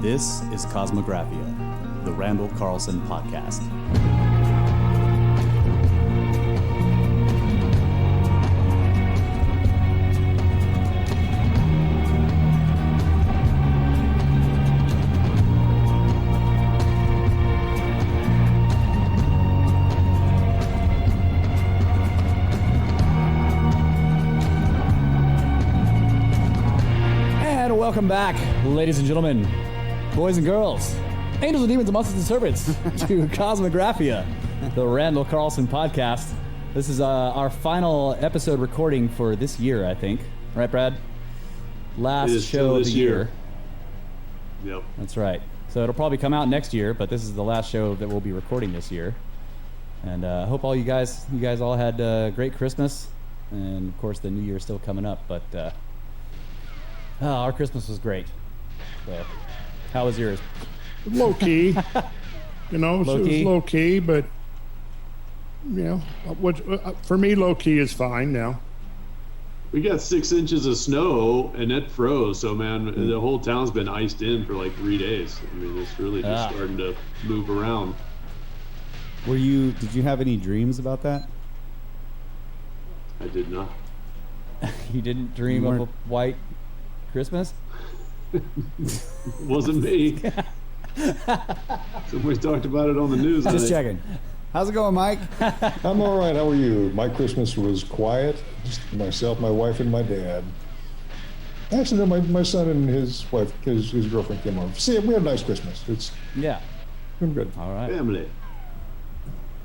This is Cosmographia, the Randall Carlson podcast. And welcome back, ladies and gentlemen, boys and girls, angels and demons and monsters and serpents, to Cosmographia, the Randall Carlson podcast. This is our final episode recording for this year, I think. Right, Brad? Last show of the year. Yep. That's right. So it'll probably come out next year, but this is the last show that we'll be recording this year. And I hope all you guys all had a great Christmas. And, of course, the New Year's still coming up. But our Christmas was great. So, how was yours? Low key, it was low key, but for me, low key is fine now. We got 6 inches of snow and it froze. So man, the whole town's been iced in for like 3 days. I mean, it's really just starting to move around. Did you have any dreams about that? I did not. You didn't dream of a white Christmas? Wasn't me. Somebody talked about it on the news. Just checking. How's it going, Mike? I'm all right. How are you? My Christmas was quiet. Just myself, my wife, and my dad. Actually, no, my son and his wife, his girlfriend came over. See, we had a nice Christmas. It's been good. All right. Family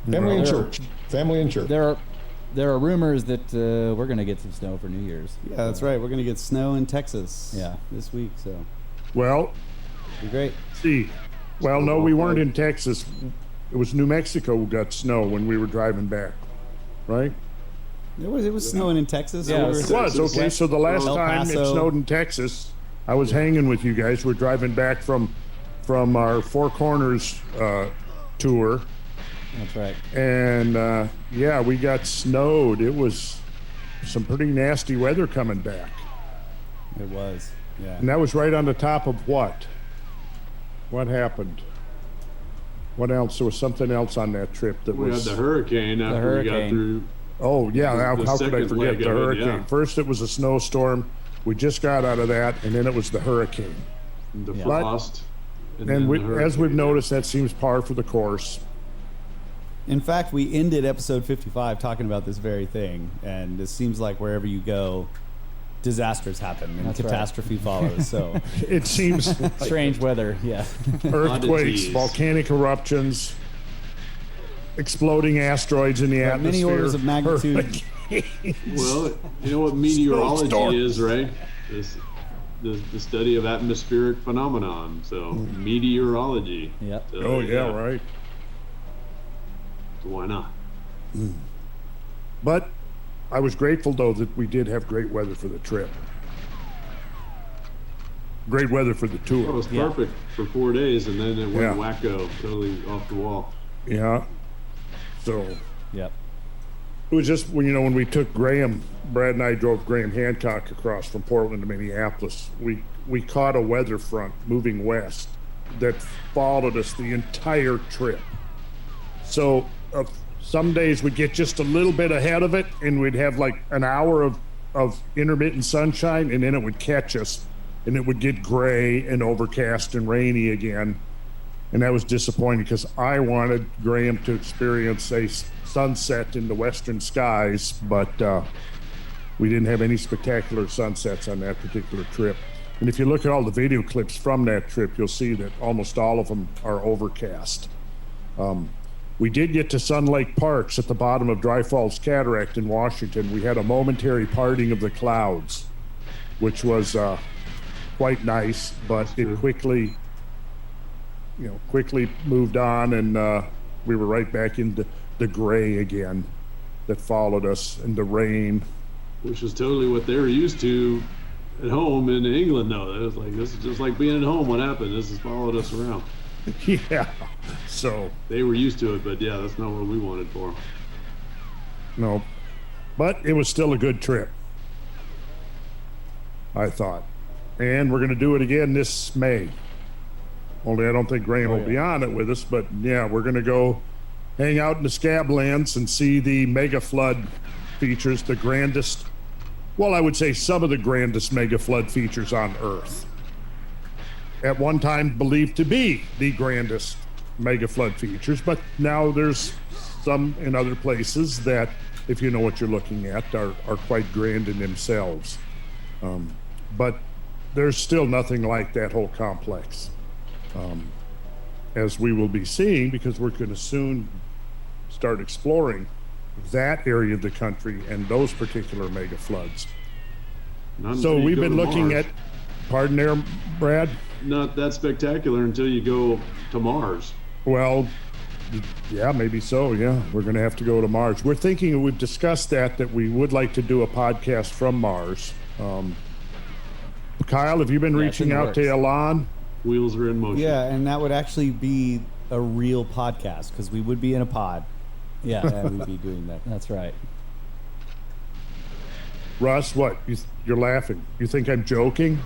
and church. Family and church. There are rumors that we're going to get some snow for New Year's. Yeah, that's right. We're going to get snow in Texas this week, so. Well, be great. No, we weren't in Texas. It was New Mexico who got snow when we were driving back, right? It was snowing in Texas. Yeah, it was. Okay, so the last time it snowed in Texas, I was hanging with you guys. We're driving back from our Four Corners tour. That's right. And we got snowed. It was some pretty nasty weather coming back. It was, yeah. And that was right on the top of what? What happened? What else? There was something else on that trip that we had the hurricane after we got through. Oh, yeah. How could I forget the hurricane? Yeah. First, it was a snowstorm. We just got out of that, and then it was the hurricane. The frost. And as we've noticed, that seems par for the course. In fact, we ended episode 55 talking about this very thing, and it seems like wherever you go, disasters happen and catastrophe follows. So it seems strange weather, earthquakes, volcanic eruptions, exploding asteroids in the atmosphere. Many orders of magnitude. Well, you know what meteorology is, right? The study of atmospheric phenomenon. So meteorology. Yep. So, right. Why not? But I was grateful, though, that we did have great weather for the trip. Great weather for the tour. It was perfect for 4 days, and then it went wacko, totally off the wall. Yeah. So. Yep. It was just when we took Brad and I drove Graham Hancock across from Portland to Minneapolis. We caught a weather front moving west that followed us the entire trip. So some days we'd get just a little bit ahead of it, and we'd have like an hour of intermittent sunshine, and then it would catch us, and it would get gray and overcast and rainy again. And that was disappointing because I wanted Graham to experience a sunset in the western skies, but we didn't have any spectacular sunsets on that particular trip. And if you look at all the video clips from that trip, you'll see that almost all of them are overcast. We did get to Sun Lake Parks at the bottom of Dry Falls Cataract in Washington. We had a momentary parting of the clouds, which was quite nice, but it quickly moved on, and we were right back into the gray again that followed us, and the rain. Which is totally what they were used to at home in England, though. It was like, this is just like being at home. What happened? This has followed us around. Yeah. So they were used to it, but that's not what we wanted for them. No. But it was still a good trip, I thought. And we're going to do it again this May. Only I don't think Graham will be on it with us. But yeah, we're going to go hang out in the Scablands and see the mega flood features, the grandest, well, I would say some of the grandest mega flood features on Earth. At one time believed to be the grandest mega flood features, but now there's some in other places that, if you know what you're looking at, are quite grand in themselves. But there's still nothing like that whole complex, as we will be seeing, because we're going to soon start exploring that area of the country and those particular mega floods. So we've been looking at, pardon there, Brad? Not that spectacular until you go to Mars. Well, yeah, maybe so. Yeah, we're going to have to go to Mars. We're thinking, we've discussed that we would like to do a podcast from Mars. Kyle, have you been reaching out to Elon? Wheels are in motion. Yeah, and that would actually be a real podcast because we would be in a pod. Yeah, and we'd be doing that. That's right. Russ, what? You're laughing. You think I'm joking?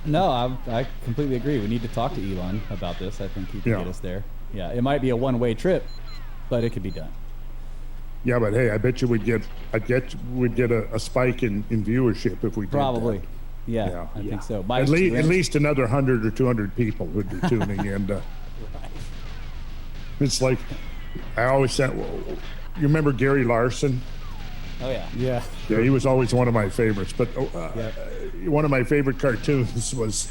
No, I completely agree. We need to talk to Elon about this. I think he can get us there. Yeah, it might be a one-way trip, but it could be done. Yeah, but hey, I bet you we'd get a spike in viewership if we did Probably. that. Yeah, I think so. At least another 100 or 200 people would be tuning in. Right. It's like, I always said, you remember Gary Larson? Oh, yeah. Yeah. Yeah, he was always one of my favorites. But one of my favorite cartoons was,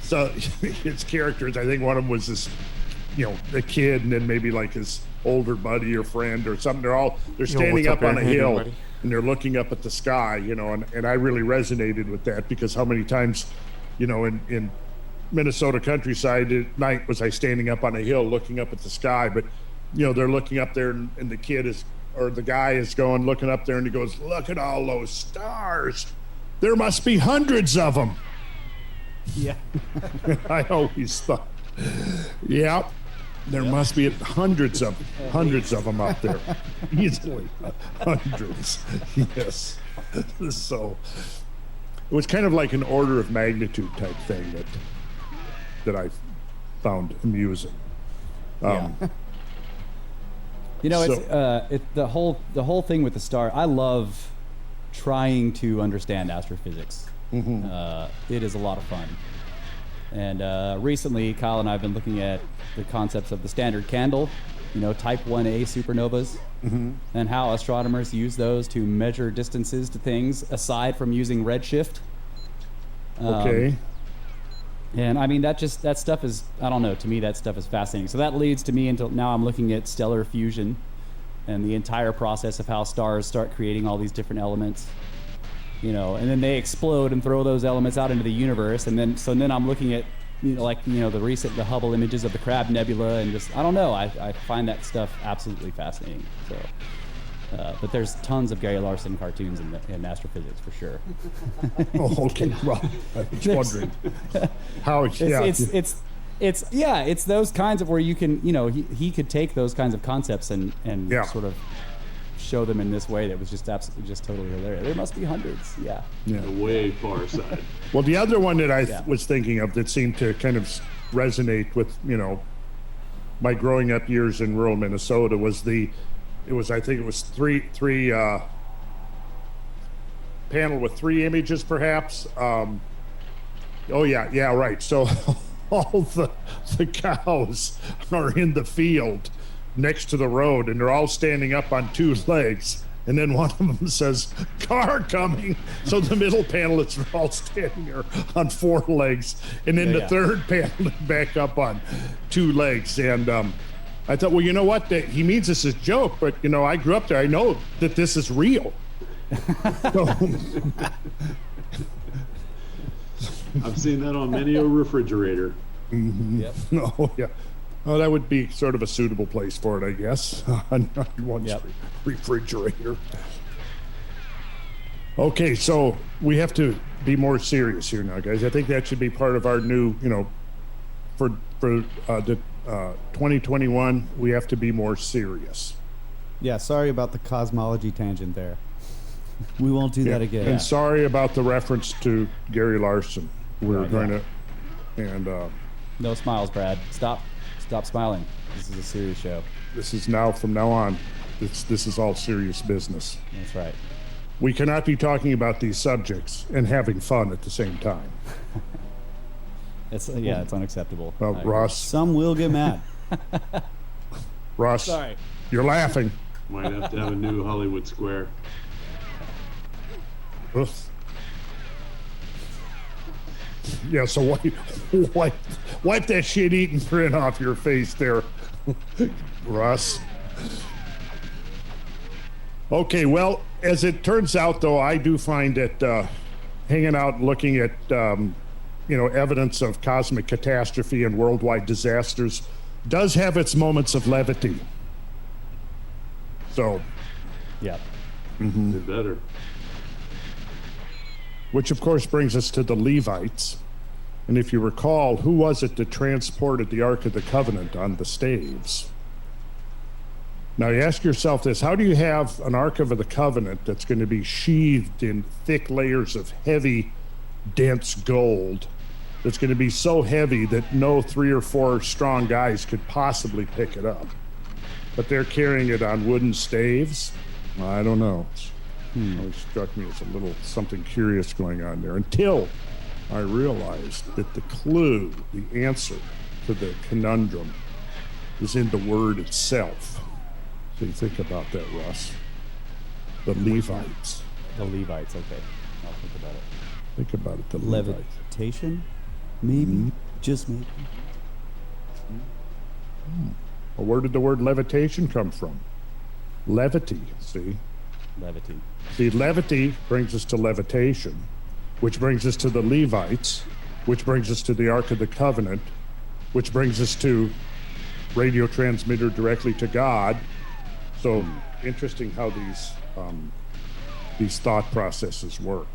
so his characters, I think one of them was this, the kid, and then maybe like his older buddy or friend or something. They're standing up on a hill. And they're looking up at the sky, and I really resonated with that, because how many times, in Minnesota countryside at night was I standing up on a hill looking up at the sky, but, they're looking up there and the kid the guy is looking up there and he goes, look at all those stars. There must be hundreds of them. Yeah. I always thought, yeah. There must be hundreds of them out there, easily hundreds. Yes. So it was kind of like an order of magnitude type thing that I found amusing. It's the whole thing with the star. I love trying to understand astrophysics. Mm-hmm. It is a lot of fun. And recently, Kyle and I have been looking at the concepts of the standard candle, type 1A supernovas, and how astronomers use those to measure distances to things aside from using redshift. Okay. And I mean, that stuff is, I don't know, to me that stuff is fascinating. So that leads to me until now I'm looking at stellar fusion and the entire process of how stars start creating all these different elements. And then they explode and throw those elements out into the universe, and then I'm looking at, the Hubble images of the Crab Nebula, and just, I don't know, I find that stuff absolutely fascinating. So, but there's tons of Gary Larson cartoons in astrophysics for sure. Oh, okay. Well, I was wondering how. It's those kinds of where you can, he could take those kinds of concepts and sort of show them in this way that was just absolutely just totally hilarious. There must be hundreds. Yeah. The way far side. Well, the other one that I was thinking of that seemed to kind of resonate with, my growing up years in rural Minnesota was I think it was three panel with three images perhaps. Right. So all the cows are in the field next to the road, and they're all standing up on two legs, and then one of them says, car coming. So the middle panelists are all standing there on four legs, and then the third panel back up on two legs. And I thought, well, you know what, he means this as a joke, but I grew up there, I know that this is real. I've seen that on many a refrigerator. Mm-hmm. Yep. Oh, yeah. Oh, that would be sort of a suitable place for it, I guess, on one's refrigerator. Okay, so we have to be more serious here now, guys. I think that should be part of our new, for the 2021, we have to be more serious. Yeah, sorry about the cosmology tangent there. We won't do that again. And sorry about the reference to Gary Larson. We're going to And No smiles, Brad. Stop smiling. This is a serious show. this is from now on, this is all serious business. That's right. We cannot be talking about these subjects and having fun at the same time. It's unacceptable. Ross, Some will get mad. Ross, Sorry. you're laughing. Might have to have a new Hollywood Square. Ugh. Yeah, so wipe that shit-eating grin off your face there, Russ. Okay, well, as it turns out, though, I do find that hanging out and looking at, evidence of cosmic catastrophe and worldwide disasters does have its moments of levity. So, Yeah. It better. which of course brings us to the Levites. And if you recall, who was it that transported the Ark of the Covenant on the staves? Now you ask yourself this: how do you have an Ark of the Covenant that's going to be sheathed in thick layers of heavy, dense gold, that's going to be so heavy that no 3 or 4 strong guys could possibly pick it up? But they're carrying it on wooden staves? I don't know. It always struck me as a little something curious going on there, until I realized that the clue, the answer to the conundrum, is in the word itself. So you think about that, Russ. The Levites. The Levites. Okay. I'll think about it. Think about it, the Levites. Levitation? Maybe. Just maybe. Well, where did the word levitation come from? Levity, see? Levity. See, levity brings us to levitation, which brings us to the Levites, which brings us to the Ark of the Covenant, which brings us to radio transmitter directly to God. So interesting how these thought processes work.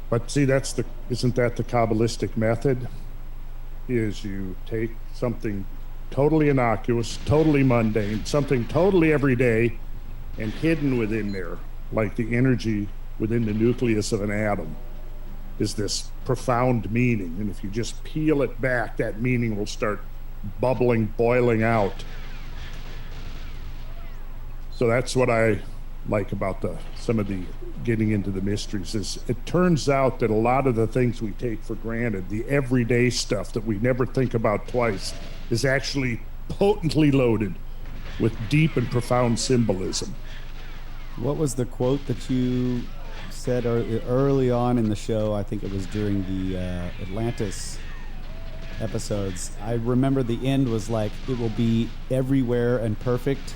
But see, isn't that the Kabbalistic method? Is you take something totally innocuous, totally mundane, something totally everyday, and hidden within there, like the energy within the nucleus of an atom, is this profound meaning. And if you just peel it back, that meaning will start bubbling, boiling out. So that's what I like about some of the getting into the mysteries. Is it turns out that a lot of the things we take for granted, the everyday stuff that we never think about twice, is actually potently loaded with deep and profound symbolism. What was the quote that you said early on in the show? I think it was during the Atlantis episodes. I remember the end was like, it will be everywhere and perfect.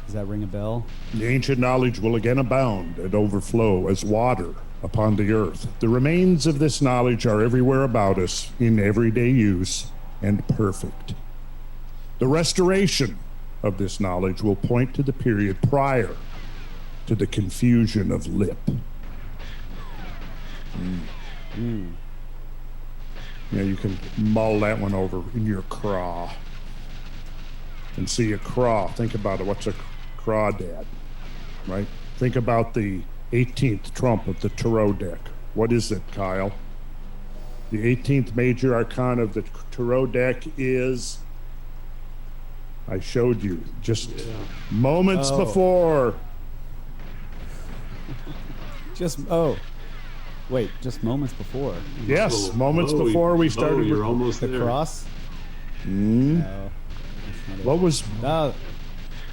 Does that ring a bell? The ancient knowledge will again abound and overflow as water upon the earth. The remains of this knowledge are everywhere about us, in everyday use, and perfect. The restoration of this knowledge will point to the period prior to the confusion of lip. Yeah, you can mull that one over in your craw and see a craw. Think about it. What's a crawdad, right? Think about the 18th trump of the tarot deck. What is it, Kyle? The 18th major arcana of the tarot deck is, I showed you just moments before. Just moments before. Yes, moments before we started. You're almost The there. cross? Mm. No. What was No.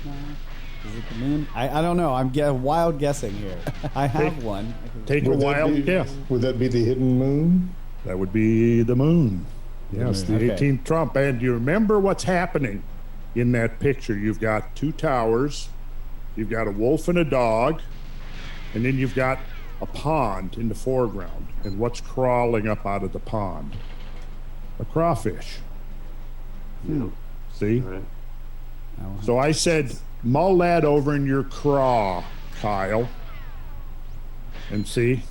Is it the moon? I don't know. I'm wild guessing here. I have one. take a Would that while? be- Yeah, Would that be the hidden moon? that would be the moon. Yes, the Okay. 18th trump. And you remember what's happening in that picture? You've got 2 towers, you've got a wolf and a dog, and then you've got a pond in the foreground. And what's crawling up out of the pond? A crawfish. Yeah. See? All right. So I said, mull that over in your craw, Kyle. And see,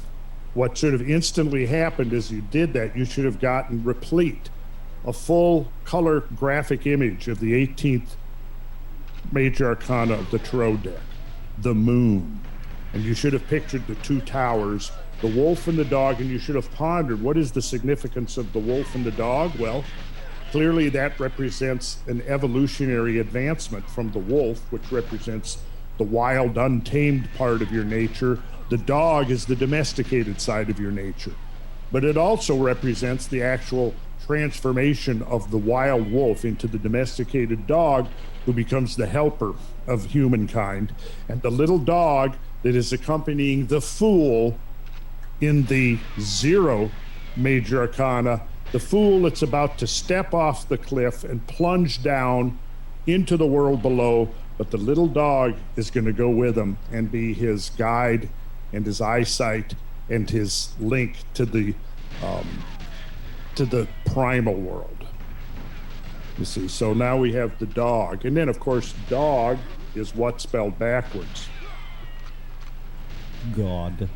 what should have instantly happened as you did that, you should have gotten replete, a full color graphic image of the 18th major arcana of the tarot deck, the moon. And you should have pictured the two towers, the wolf and the dog, and you should have pondered, what is the significance of the wolf and the dog? Well, clearly that represents an evolutionary advancement from the wolf, which represents the wild, untamed part of your nature. The dog is the domesticated side of your nature. But it also represents the actual transformation of the wild wolf into the domesticated dog who becomes the helper of humankind. And the little dog that is accompanying the fool in the 0 major arcana, the fool that's about to step off the cliff and plunge down into the world below, but the little dog is going to go with him and be his guide and his eyesight and his link to the primal world. You see, so now we have the dog, and then of course dog is what spelled backwards? God.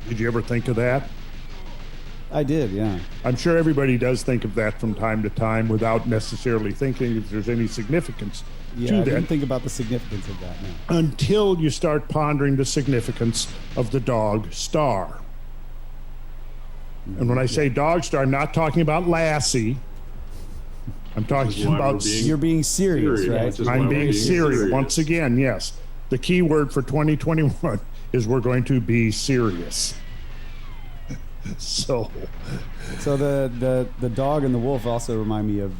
Did you ever think of that? I did, yeah. I'm sure everybody does think of that from time to time without necessarily thinking if there's any significance Yeah, to I that. didn't think about the significance of that now. Until you start pondering the significance of the dog star. And when I say dog star, I'm not talking about Lassie. I'm talking why about. we're being You're being serious, serious, right? which is why I'm we're being serious. serious. Once again, yes. The key word for 2021 is we're going to be serious. So, So the dog and the wolf also remind me of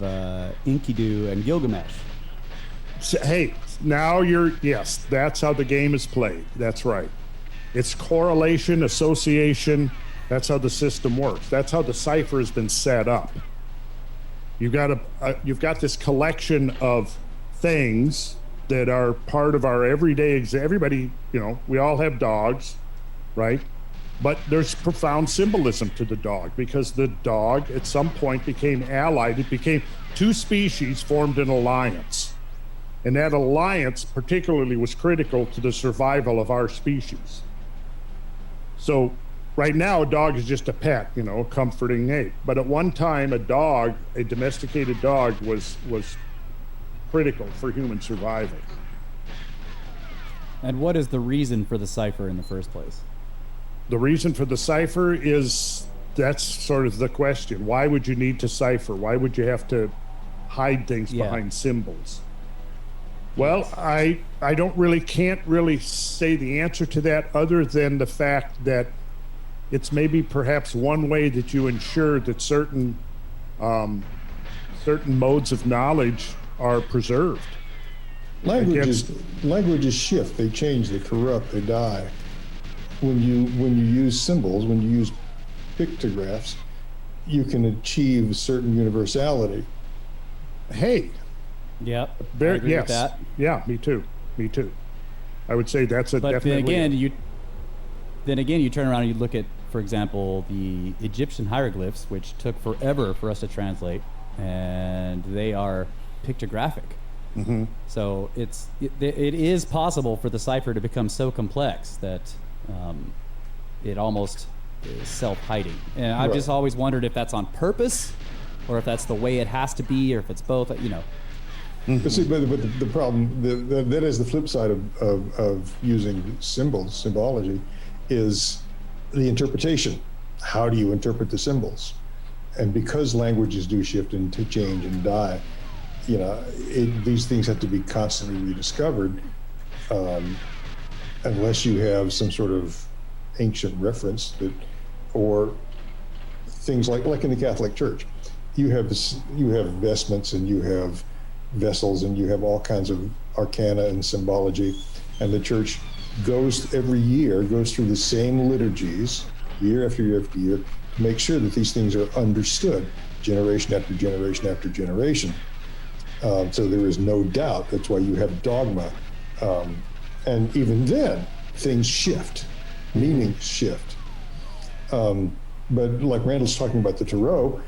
Enkidu and Gilgamesh. hey, now yes, that's how the game is played. That's right. It's correlation, association. That's how the system works. That's how the cipher has been set up. You've got this collection of things that are part of our everyday. Everybody, we all have dogs, right? But there's profound symbolism to the dog because the dog at some point became allied. It became two species formed an alliance. And that alliance particularly was critical to the survival of our species. So right now, a dog is just a pet, a comforting ape. But at one time, a domesticated dog was critical for human survival. And what is the reason for the cipher in the first place? The reason for the cipher that's sort of the question. Why would you need to cipher? Why would you have to hide things behind symbols? Well, I can't really say the answer to that other than the fact that it's maybe perhaps one way that you ensure that certain modes of knowledge are preserved. Languages shift, they change, they corrupt, they die. When you use symbols, when you use pictographs, you can achieve a certain universality. Hey, Yep. I agree yes, with that. yeah, me too. I would say that's a But definitely. then again, you turn around and you look at, for example, the Egyptian hieroglyphs, which took forever for us to translate, and they are pictographic. Mm-hmm. So it is possible for the cipher to become so complex that it almost is self-hiding. And I've just always wondered if that's on purpose, or if that's the way it has to be, or if it's both. But see, but the problem, that is the flip side of using symbology, is the interpretation. How do you interpret the symbols? And because languages do shift and to change and die, these things have to be constantly rediscovered, unless you have some sort of ancient reference or things like in the Catholic Church, you have vestments and you have vessels and you have all kinds of arcana and symbology, and the church goes through the same liturgies year after year after year to make sure that these things are understood generation after generation after generation. So there is no doubt. That's why you have dogma. And even then, things shift, meanings shift. But like Randall's talking about the Tarot,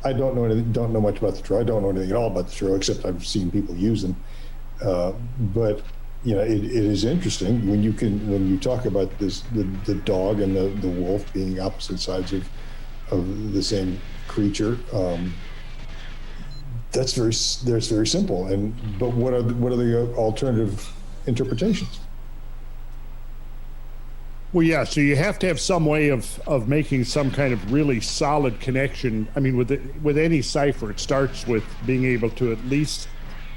I don't know much about the Tarot. I don't know anything at all about the Tarot, except I've seen people use them. But it is interesting when you talk about the dog and the wolf being opposite sides of the same creature. That's very simple. But what are the alternative interpretations. Well, yeah. So you have to have some way of making some kind of really solid connection. I mean, with any cipher, it starts with being able to at least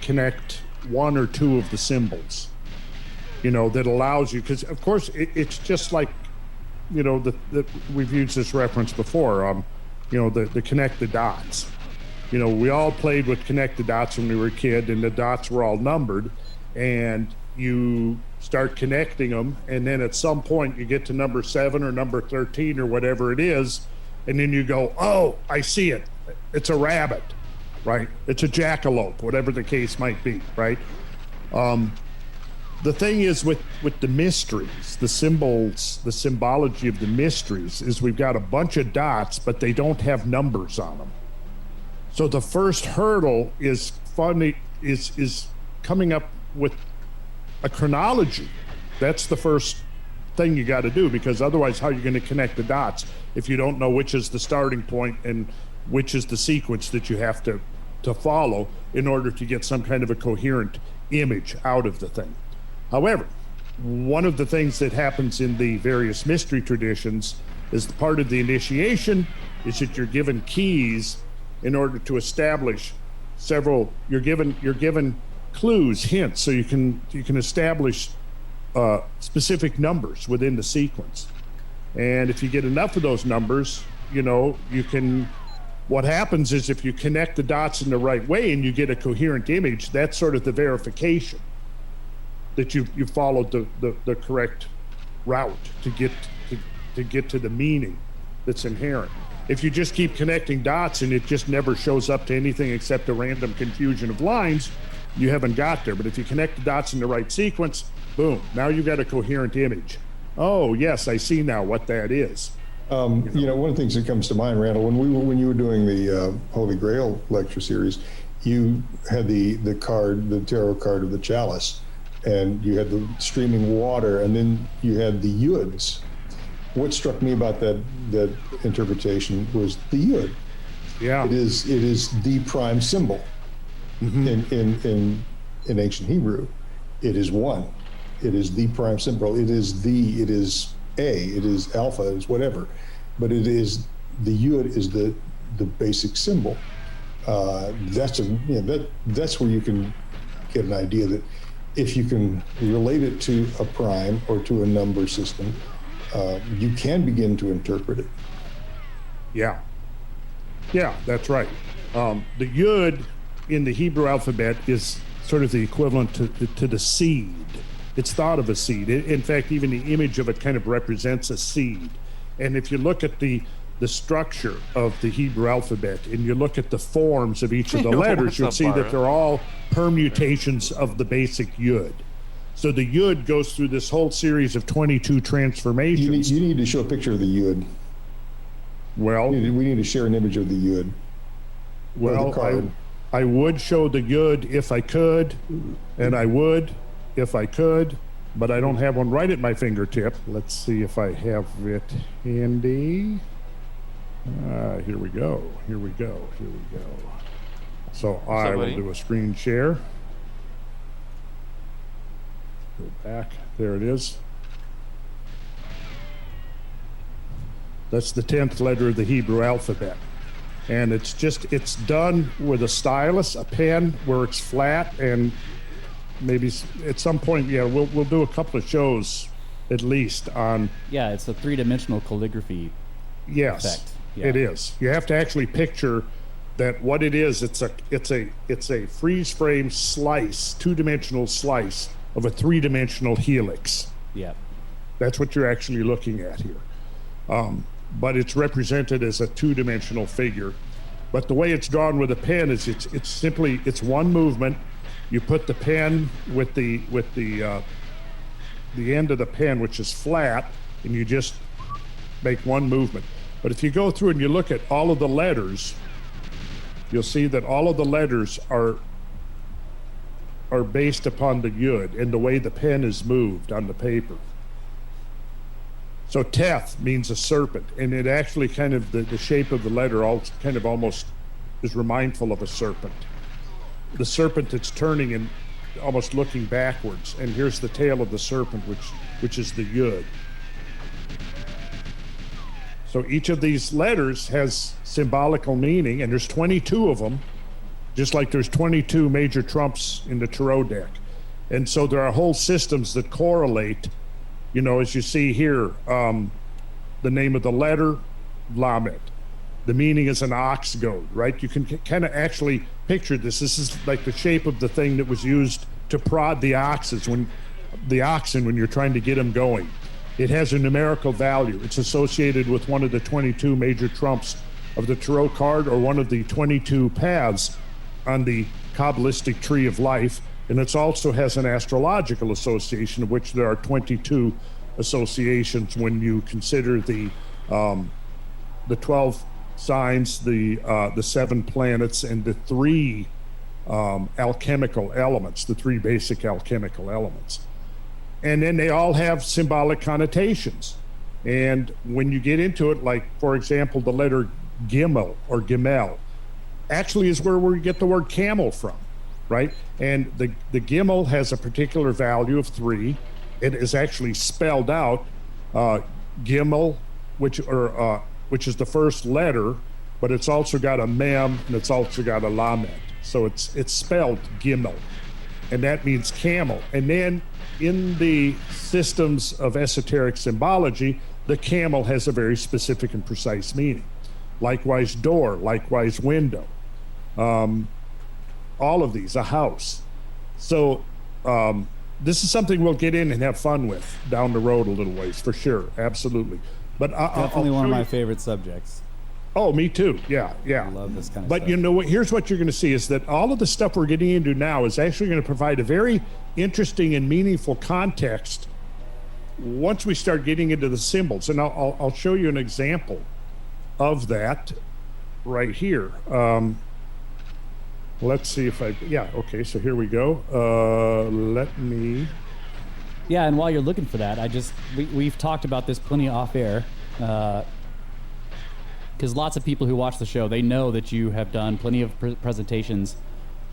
connect one or two of the symbols. That allows you, because of course it's just like, we've used this reference before. The connect the dots. We all played with connect the dots when we were a kid, and the dots were all numbered, and you start connecting them, and then at some point you get to number 7 or number 13 or whatever it is, and then you go, oh, I see it. It's a rabbit, right? It's a jackalope, whatever the case might be, right? The thing is with the mysteries, the symbols, the symbology of the mysteries is we've got a bunch of dots, but they don't have numbers on them. So the first hurdle is coming up with a chronology. That's the first thing you got to do, because otherwise how are you going to connect the dots if you don't know which is the starting point and which is the sequence that you have to follow in order to get some kind of a coherent image out of the thing. However, one of the things that happens in the various mystery traditions is part of the initiation is that you're given keys in order to establish several. You're given clues, hints, so you can establish specific numbers within the sequence. And if you get enough of those numbers, you can. What happens is if you connect the dots in the right way and you get a coherent image, that's sort of the verification that you followed the correct route to get to the meaning that's inherent. If you just keep connecting dots and it just never shows up to anything except a random confusion of lines, you haven't got there. But if you connect the dots in the right sequence, boom, now you've got a coherent image. Oh, yes, I see now what that is. One of the things that comes to mind, Randall, when you were doing the Holy Grail lecture series, you had the tarot card of the chalice, and you had the streaming water, and then you had the yuds. What struck me about that interpretation was the yud. Yeah, it is the prime symbol. Mm-hmm. In ancient Hebrew. It is one. It is the prime symbol. It is A. It is alpha. It is whatever, but it is the yud is the basic symbol. That's where you can get an idea that if you can relate it to a prime or to a number system, you can begin to interpret it. Yeah, that's right. The yud in the Hebrew alphabet is sort of the equivalent to the seed. It's thought of a seed. In fact, even the image of it kind of represents a seed. And if you look at the structure of the Hebrew alphabet and you look at the forms of each of the letters, you'll see that they're all permutations of the basic yud. So the yud goes through this whole series of 22 transformations. You need to show a picture of the yud. Well, we need to share an image of the yud. Well, I would show the yud if I could, and I would if I could, but I don't have one right at my fingertip. Let's see if I have it handy. Here we go. So I will do a screen share. Go back. There it is. That's the 10th letter of the Hebrew alphabet. And it's done with a stylus, a pen where it's flat, and maybe at some point, we'll do a couple of shows at least on. Yeah, it's a 3-dimensional calligraphy. Yes, effect. Yeah. It is. You have to actually picture that what it is. It's a freeze frame slice, 2-dimensional slice of a 3-dimensional helix. Yeah, that's what you're actually looking at here. But it's represented as a 2-dimensional figure. But the way it's drawn with a pen is it's simply one movement. You put the pen with the end of the pen, which is flat, and you just make one movement. But if you go through and you look at all of the letters, you'll see that all of the letters are based upon the yud and the way the pen is moved on the paper. So teth means a serpent, and it actually kind of the shape of the letter kind of almost is remindful of a serpent. The serpent that's turning almost looking backwards. And here's the tail of the serpent, which is the Yud. So each of these letters has symbolical meaning, and there's 22 of them, just like there's 22 major trumps in the tarot deck. And so there are whole systems that correlate, as you see here, the name of the letter, Lamed. The meaning is an ox goad, right? You can kind of actually picture this. This is like the shape of the thing that was used to prod the oxen when you're trying to get them going. It has a numerical value. It's associated with one of the 22 major trumps of the tarot card, or one of the 22 paths on the Kabbalistic tree of life. And it also has an astrological association, of which there are 22 associations when you consider the 12 signs, the 7 planets, and the 3 alchemical elements, the 3 basic alchemical elements. And then they all have symbolic connotations. And when you get into it, like, for example, the letter Gimel or Gimel actually is where we get the word camel from, right? And the Gimel has a particular value of 3. It is actually spelled out Gimel, which is the first letter, but it's also got a mem and it's also got a lamed. So it's spelled Gimel, and that means camel. And then in the systems of esoteric symbology, the camel has a very specific and precise meaning. Likewise, door, likewise, window. All of these, a house. So this is something we'll get in and have fun with down the road a little ways, for sure, absolutely. But definitely one of my favorite subjects. Oh, me too. Yeah. I love this kind of stuff. But you know what? Here's what you're going to see is that all of the stuff we're getting into now is actually going to provide a very interesting and meaningful context once we start getting into the symbols. And I'll show you an example of that right here. Let's see if okay, so here we go. Let me... Yeah, and while you're looking for that, we've talked about this plenty off air, because lots of people who watch the show, they know that you have done plenty of presentations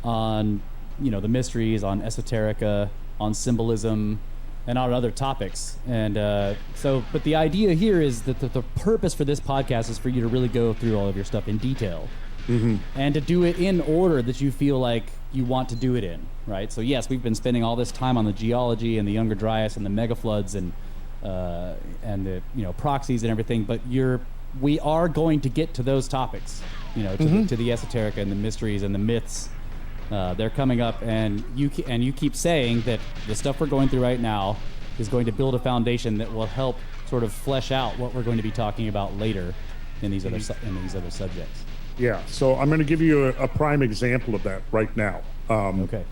on, the mysteries, on esoterica, on symbolism, and on other topics. And but the idea here is that the purpose for this podcast is for you to really go through all of your stuff in detail. Mm-hmm. And to do it in order that you feel like you want to do it in, right? So yes, we've been spending all this time on the geology and the Younger Dryas and the megafloods and the proxies and everything, but we are going to get to those topics, to the esoterica and the mysteries and the myths. They're coming up, and you keep saying that the stuff we're going through right now is going to build a foundation that will help sort of flesh out what we're going to be talking about later in these other subjects. Yeah, so I'm going to give you a prime example of that right now. Okay.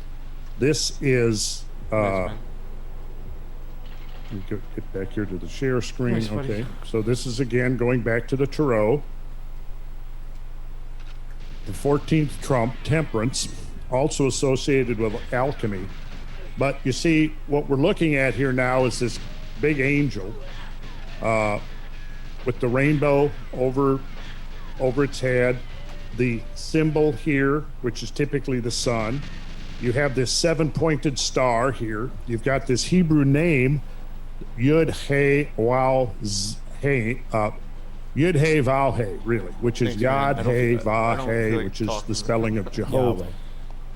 This is... let me get back here to the share screen. Nice, okay, so this is, again, going back to the tarot. The 14th trump, Temperance, also associated with alchemy. But you see, what we're looking at here now is this big angel with the rainbow over its head. The symbol here, which is typically the sun. You have this 7-pointed star here. You've got this Hebrew name, Yud He Waw He, Yud He Vav He, really, which is Yad He Vav He, which is the spelling of Jehovah.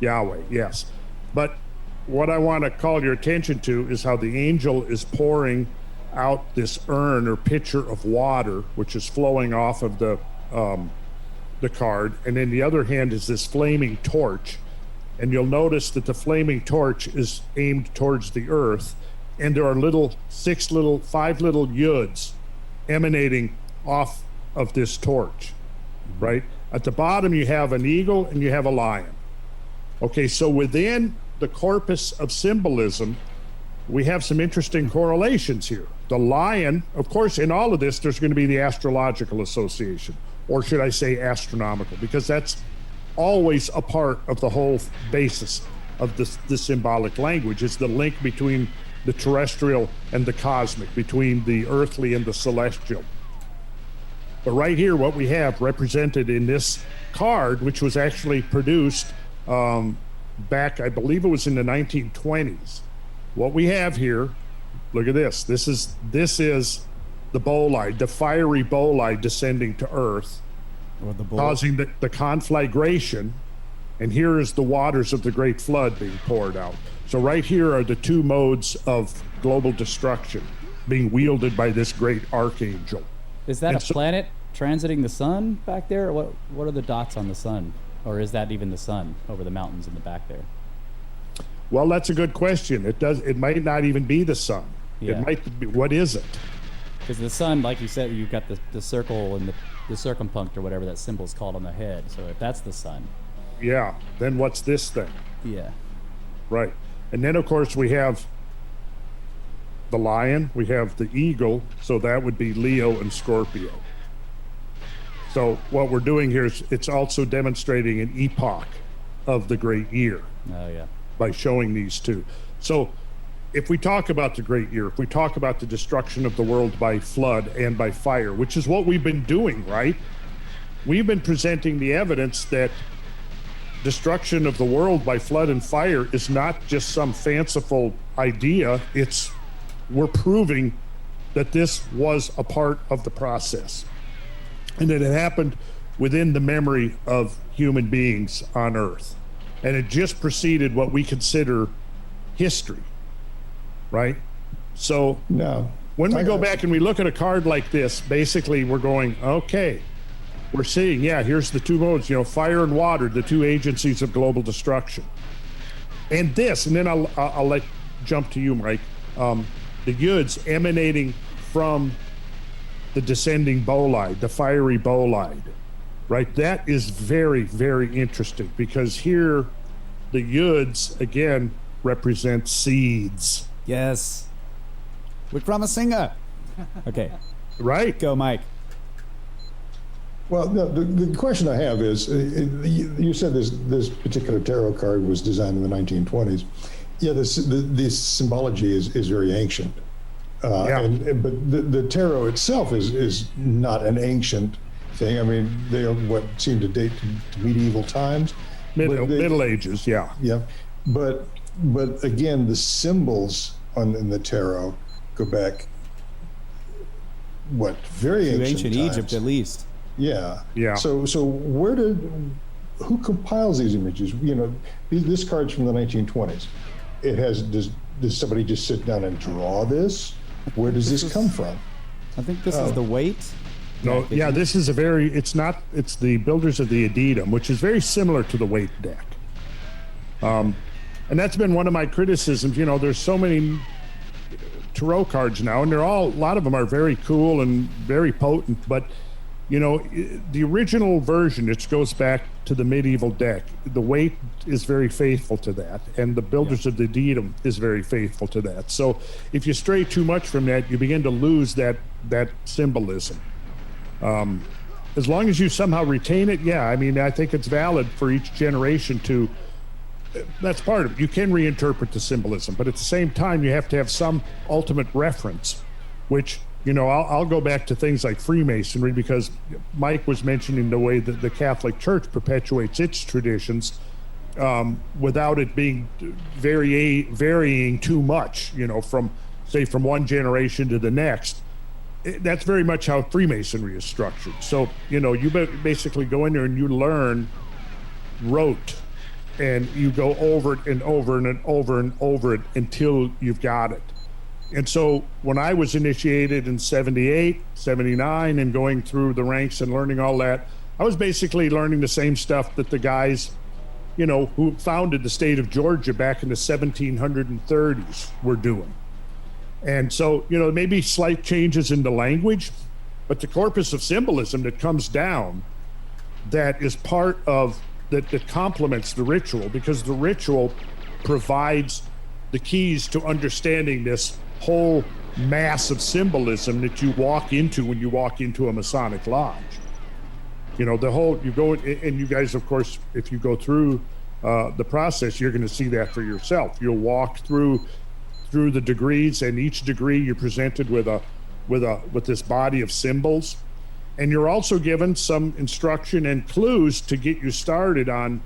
Yahweh, yes. But what I want to call your attention to is how the angel is pouring out this urn or pitcher of water, which is flowing off of the card, and in the other hand is this flaming torch. And you'll notice that the flaming torch is aimed towards the earth, and there are 5 little yuds emanating off of this torch, right? At the bottom you have an eagle and you have a lion. Okay, so within the corpus of symbolism, we have some interesting correlations here. The lion, of course, in all of this, there's going to be the astrological association, or should I say astronomical, because that's always a part of the whole basis of the symbolic language. It's the link between the terrestrial and the cosmic, between the earthly and the celestial. But right here, what we have represented in this card, which was actually produced back, I believe it was in the 1920s. What we have here, look at this. This is the bolide, the fiery bolide descending to Earth, causing the conflagration. And here is the waters of the Great Flood being poured out. So right here are the two modes of global destruction being wielded by this great archangel. Is that a planet transiting the sun back there? Or what are the dots on the sun? Or is that even the sun over the mountains in the back there? Well, that's a good question. It might not even be the sun. Yeah. It might be, what is it? Because the sun, like you said, you've got the circle and the circumpunct or whatever that symbol's called on the head. So if that's the sun. Yeah, then what's this thing? Yeah. Right. And then, of course, we have the lion, we have the eagle, so that would be Leo and Scorpio. So what we're doing here is it's also demonstrating an epoch of the great year. Oh, yeah. By showing these two. So if we talk about the great year, if we talk about the destruction of the world by flood and by fire, which is what we've been doing, right? We've been presenting the evidence that destruction of the world by flood and fire is not just some fanciful idea. We're proving that this was a part of the process and that it happened within the memory of human beings on Earth. And it just preceded what we consider history, right? So No. when we go back and we look at a card like this, basically we're going, okay, we're seeing, here's the two modes, fire and water, the two agencies of global destruction. And then I'll let jump to you, Mike. The Gyges emanating from the descending bolide, the fiery bolide, right? That is very, very interesting because here the Gyges, again, represent seeds. Yes. Wickramasinghe. Okay. Right. Go, Mike. Well, no, the question I have is, you said this particular tarot card was designed in the 1920s. Yeah, this symbology is very ancient. But the tarot itself is not an ancient thing. I mean, they are what seem to date to medieval times. Middle Ages, yeah. Yeah, but again, the symbols in the tarot go back, very To ancient ancient times. Egypt, at least. Yeah. Yeah. So who compiles these images? This card's from the 1920s. Does somebody just sit down and draw this? Where does this come from? I think this is the weight. No, this is it's the Builders of the Addendum, which is very similar to the weight deck. And that's been one of my criticisms. There's so many tarot cards now, and a lot of them are very cool and very potent, but the original version, it goes back to the medieval deck. The weight is very faithful to that, and the Builders of the Addendum is very faithful to that. So if you stray too much from that, you begin to lose that symbolism. As long as you somehow retain it, I think it's valid for each generation to. That's part of it. You can reinterpret the symbolism, but at the same time, you have to have some ultimate reference, which. I'll go back to things like Freemasonry because Mike was mentioning the way that the Catholic Church perpetuates its traditions without it being varying too much, from one generation to the next. That's very much how Freemasonry is structured. So, you basically go in there and you learn rote and you go over it and over and over and over it until you've got it. And so when I was initiated in 78, 79, and going through the ranks and learning all that, I was basically learning the same stuff that the guys, who founded the state of Georgia back in the 1730s were doing. And so, maybe slight changes in the language, but the corpus of symbolism that comes down, that is part of, that complements the ritual, because the ritual provides the keys to understanding this whole mass of symbolism that you walk into when you walk into a Masonic lodge. You go, and you guys, of course, if you go through the process, you're going to see that for yourself. You'll walk through the degrees, and each degree you're presented with this body of symbols, and you're also given some instruction and clues to get you started on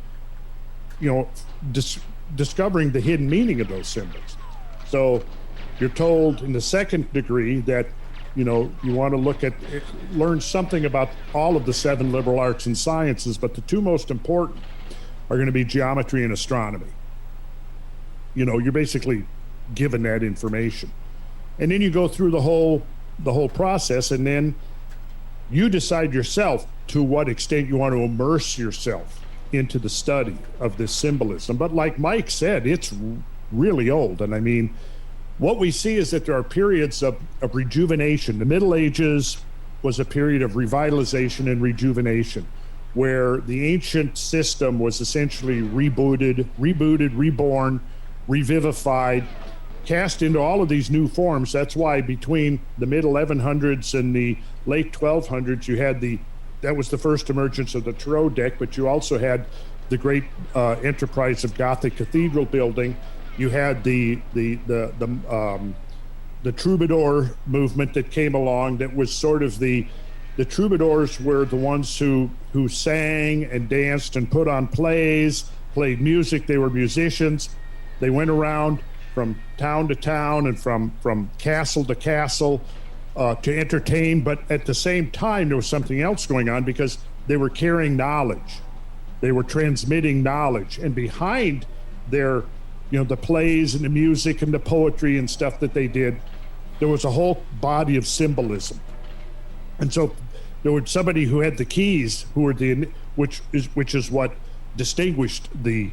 discovering the hidden meaning of those symbols. So you're told in the second degree that, you want to learn something about all of the 7 liberal arts and sciences, but the 2 most important are going to be geometry and astronomy. You're basically given that information. And then you go through the whole process, and then you decide yourself to what extent you want to immerse yourself into the study of this symbolism. But like Mike said, it's really old. And I mean, what we see is that there are periods of rejuvenation. The Middle Ages was a period of revitalization and rejuvenation, where the ancient system was essentially rebooted, reborn, revivified, cast into all of these new forms. That's why between the mid 1100s and the late 1200s, you had that was the first emergence of the Tarot deck, but you also had the great enterprise of Gothic cathedral building. You had the troubadour movement that came along. That was sort of the troubadours were the ones who sang and danced and put on plays, played music. They were musicians. They went around from town to town and from castle to castle to entertain. But at the same time, there was something else going on, because they were carrying knowledge. They were transmitting knowledge. And behind their, the plays and the music and the poetry and stuff that they did, there was a whole body of symbolism. And so there was somebody who had the keys, who were which is what distinguished the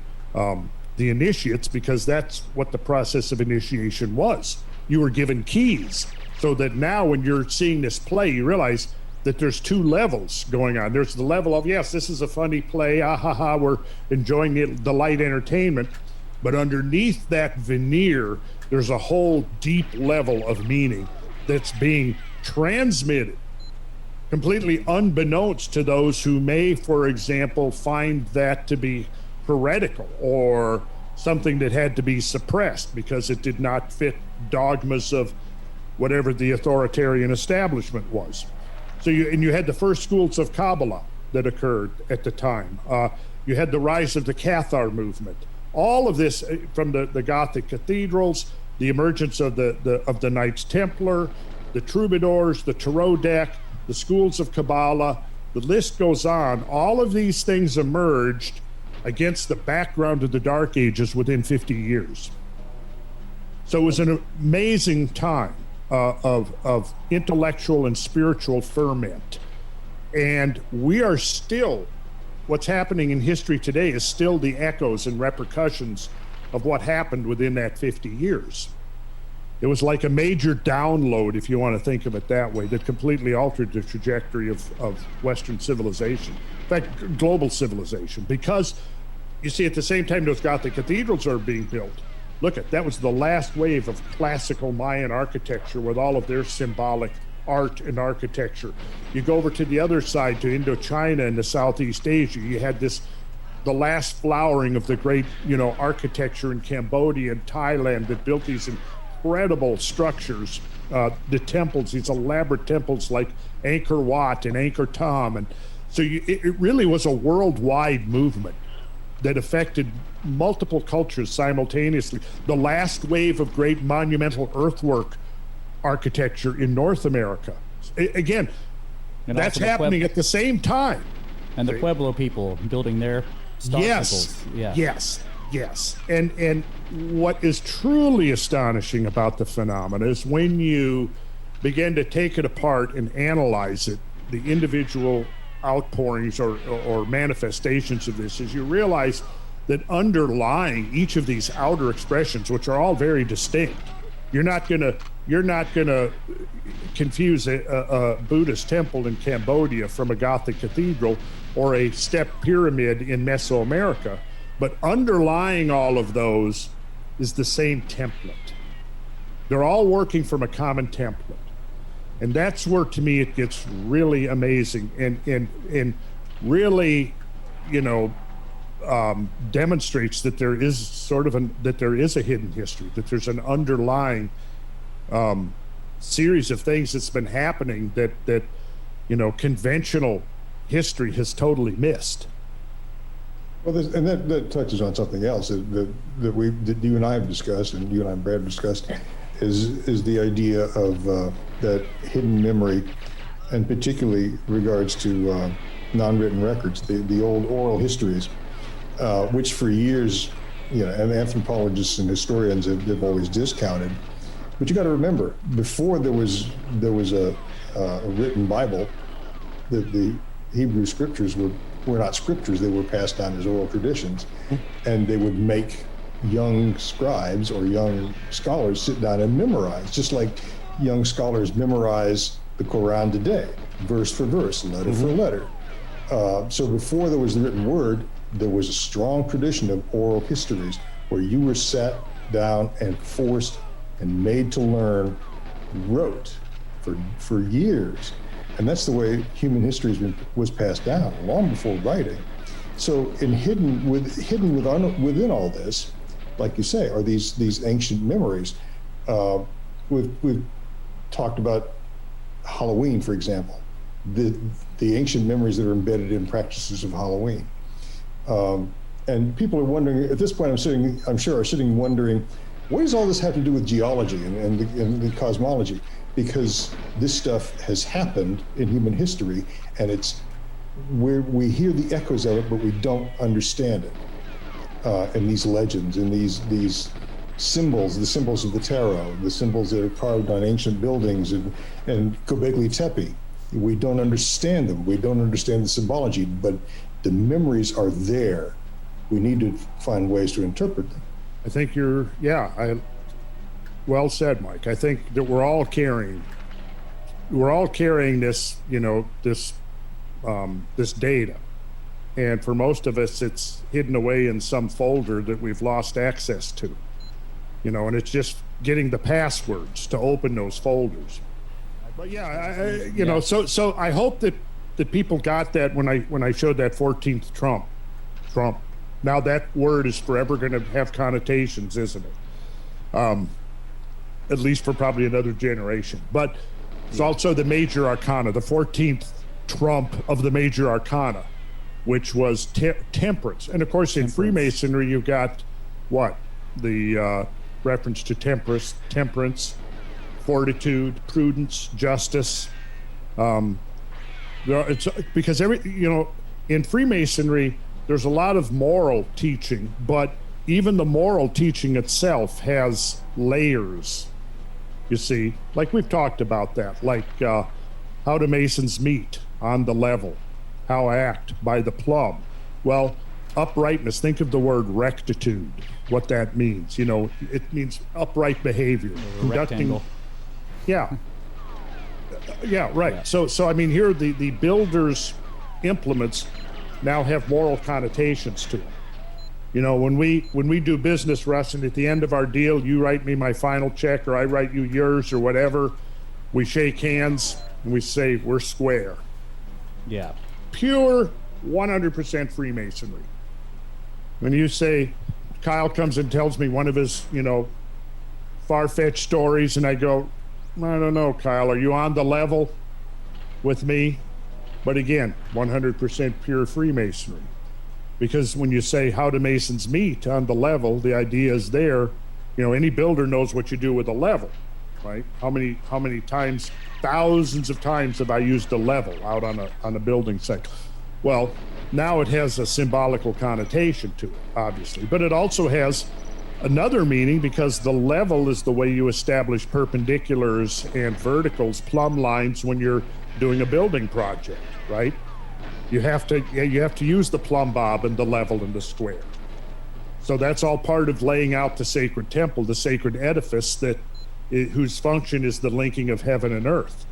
initiates, because that's what the process of initiation was. You were given keys, so that now when you're seeing this play, you realize that there's 2 levels going on. There's the level of, yes, this is a funny play, we're enjoying the light entertainment. But underneath that veneer, there's a whole deep level of meaning that's being transmitted, completely unbeknownst to those who may, for example, find that to be heretical or something that had to be suppressed because it did not fit dogmas of whatever the authoritarian establishment was. So you had the first schools of Kabbalah that occurred at the time. You had the rise of the Cathar movement. All of this from the Gothic cathedrals, the emergence of the Knights Templar, the troubadours, the Tarot deck, the schools of Kabbalah, the list goes on. All of these things emerged against the background of the Dark Ages within 50 years. So it was an amazing time of intellectual and spiritual ferment. And we are still, what's happening in history today is still the echoes and repercussions of what happened within that 50 years. It was like a major download, if you want to think of it that way, that completely altered the trajectory of Western civilization. In fact, global civilization. Because, you see, at the same time those Gothic cathedrals are being built, that was the last wave of classical Mayan architecture with all of their symbolic art and architecture. You go over to the other side, to Indochina and the Southeast Asia, you had the last flowering of the great, architecture in Cambodia and Thailand that built these incredible structures, the temples, these elaborate temples like Angkor Wat and Angkor Thom. And so it really was a worldwide movement that affected multiple cultures simultaneously. The last wave of great monumental earthwork architecture in North America. Again, and that's happening at the same time. And the Pueblo people building their star temples. Yeah. Yes. And what is truly astonishing about the phenomena is when you begin to take it apart and analyze it, the individual outpourings or manifestations of this, is you realize that underlying each of these outer expressions, which are all very distinct, you're not gonna confuse a Buddhist temple in Cambodia from a Gothic cathedral or a step pyramid in Mesoamerica, but underlying all of those is the same template. They're all working from a common template. And that's where, to me, it gets really amazing and really, demonstrates that there is that there is a hidden history, that there's an underlying series of things that's been happening that conventional history has totally missed. Well, that touches on something else that you and I have discussed, and you and I, Brad, have discussed, is the idea of that hidden memory, and particularly regards to non-written records, the old oral histories, which for years, and anthropologists and historians have always discounted. But you got to remember, before there was a written Bible, the Hebrew scriptures were not scriptures. They were passed down as oral traditions, and they would make young scribes or young scholars sit down and memorize, just like young scholars memorize the Quran today, verse for verse, letter for letter. So before there was the written word, there was a strong tradition of oral histories where you were sat down and forced and made to learn, wrote for years. And that's the way human history was passed down, long before writing. So hidden within all this, like you say, are these ancient memories. We've talked about Halloween, for example, the ancient memories that are embedded in practices of Halloween. And people are wondering, at this point I'm sure are sitting wondering, what does all this have to do with geology and the cosmology? Because this stuff has happened in human history, and it's where we hear the echoes of it, but we don't understand it. And these legends and these symbols, the symbols of the tarot, the symbols that are carved on ancient buildings and Göbekli Tepe, we don't understand them. We don't understand the symbology, but the memories are there. We need to find ways to interpret them. I think well said, Mike. I think that we're all carrying this, this data. And for most of us, it's hidden away in some folder that we've lost access to, and it's just getting the passwords to open those folders. But so I hope that people got that when I showed that 14th Trump. Now that word is forever going to have connotations, isn't it? At least for probably another generation. But it's also the major arcana, the 14th trump of the major arcana, which was temperance. And of course, in Freemasonry, you've got the reference to temperance, fortitude, prudence, justice. It's because in Freemasonry, there's a lot of moral teaching, but even the moral teaching itself has layers. You see, like we've talked about that, like how do Masons meet on the level, how act by the plumb. Well, uprightness, think of the word rectitude, what that means. It means upright behavior. Rectangle. Yeah. Yeah, right. Yeah. So I mean, here the builder's implements now have moral connotations to them. When we do business, Russ, and at the end of our deal, you write me my final check or I write you yours or whatever, we shake hands and we say we're square. Yeah. Pure 100% Freemasonry. When you say, Kyle comes and tells me one of his, far-fetched stories, and I go, I don't know, Kyle, are you on the level with me? But again, 100% pure Freemasonry. Because when you say, how do Masons meet on the level, the idea is there, any builder knows what you do with a level, right? How many times, thousands of times have I used a level out on a building site? Well, now it has a symbolical connotation to it, obviously, but it also has another meaning because the level is the way you establish perpendiculars and verticals, plumb lines when you're doing a building project, right? You have to use the plumb bob and the level and the square. So that's all part of laying out the sacred temple, the sacred edifice whose function is the linking of heaven and earth.